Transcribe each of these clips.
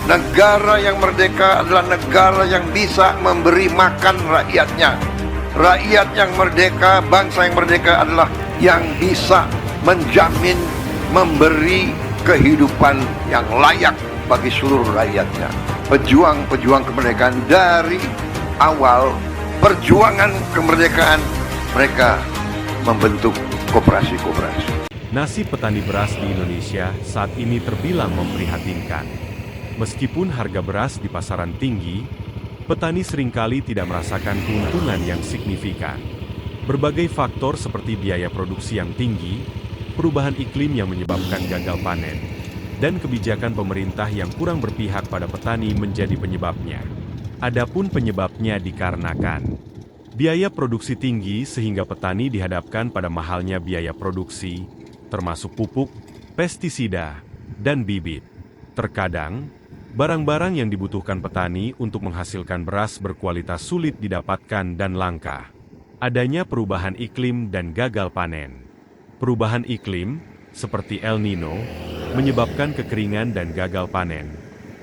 Negara yang merdeka adalah negara yang bisa memberi makan rakyatnya. Rakyat yang merdeka, bangsa yang merdeka adalah yang bisa menjamin, memberi kehidupan yang layak bagi seluruh rakyatnya. Pejuang-pejuang kemerdekaan dari awal perjuangan kemerdekaan, mereka membentuk koperasi-koperasi. Nasib petani beras di Indonesia saat ini terbilang memprihatinkan. Meskipun harga beras di pasaran tinggi, petani seringkali tidak merasakan keuntungan yang signifikan. Berbagai faktor seperti biaya produksi yang tinggi, perubahan iklim yang menyebabkan gagal panen, dan kebijakan pemerintah yang kurang berpihak pada petani menjadi penyebabnya. Adapun penyebabnya dikarenakan biaya produksi tinggi sehingga petani dihadapkan pada mahalnya biaya produksi, termasuk pupuk, pestisida, dan bibit. Terkadang, barang-barang yang dibutuhkan petani untuk menghasilkan beras berkualitas sulit didapatkan dan langka. Adanya perubahan iklim dan gagal panen. Perubahan iklim, seperti El Nino, menyebabkan kekeringan dan gagal panen,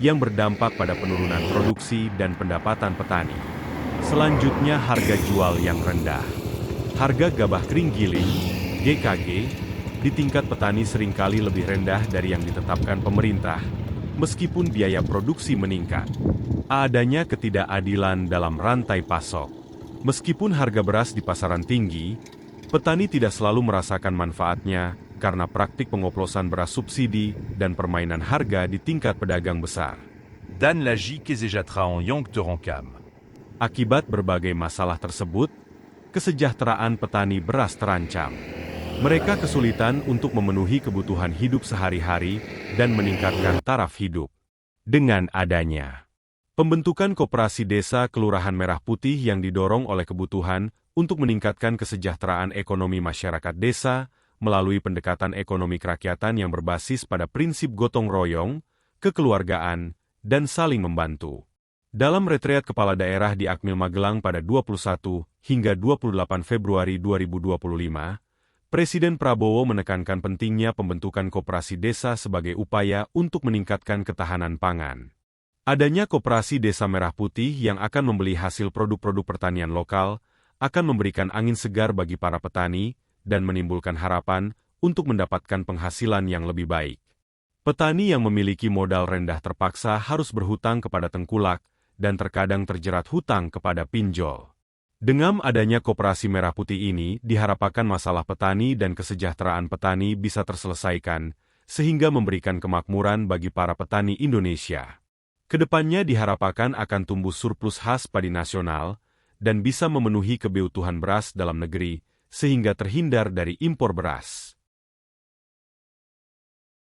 yang berdampak pada penurunan produksi dan pendapatan petani. Selanjutnya harga jual yang rendah. Harga gabah kering giling, GKG, di tingkat petani seringkali lebih rendah dari yang ditetapkan pemerintah, meskipun biaya produksi meningkat. Adanya ketidakadilan dalam rantai pasok. Meskipun harga beras di pasaran tinggi, petani tidak selalu merasakan manfaatnya karena praktik pengoplosan beras subsidi dan permainan harga di tingkat pedagang besar. Dan Lagy Kesejahteraan Yang Terancam. Akibat berbagai masalah tersebut, kesejahteraan petani beras terancam. Mereka kesulitan untuk memenuhi kebutuhan hidup sehari-hari dan meningkatkan taraf hidup. Dengan adanya pembentukan koperasi desa Kelurahan Merah Putih yang didorong oleh kebutuhan untuk meningkatkan kesejahteraan ekonomi masyarakat desa melalui pendekatan ekonomi kerakyatan yang berbasis pada prinsip gotong royong, kekeluargaan, dan saling membantu. Dalam retreat kepala daerah di Akmil Magelang pada 21 hingga 28 Februari 2025, Presiden Prabowo menekankan pentingnya pembentukan koperasi desa sebagai upaya untuk meningkatkan ketahanan pangan. Adanya koperasi Desa Merah Putih yang akan membeli hasil produk-produk pertanian lokal akan memberikan angin segar bagi para petani dan menimbulkan harapan untuk mendapatkan penghasilan yang lebih baik. Petani yang memiliki modal rendah terpaksa harus berhutang kepada tengkulak dan terkadang terjerat hutang kepada pinjol. Dengan adanya koperasi Merah Putih ini, diharapkan masalah petani dan kesejahteraan petani bisa terselesaikan, sehingga memberikan kemakmuran bagi para petani Indonesia. Kedepannya diharapkan akan tumbuh surplus khas padi nasional, dan bisa memenuhi kebutuhan beras dalam negeri, sehingga terhindar dari impor beras.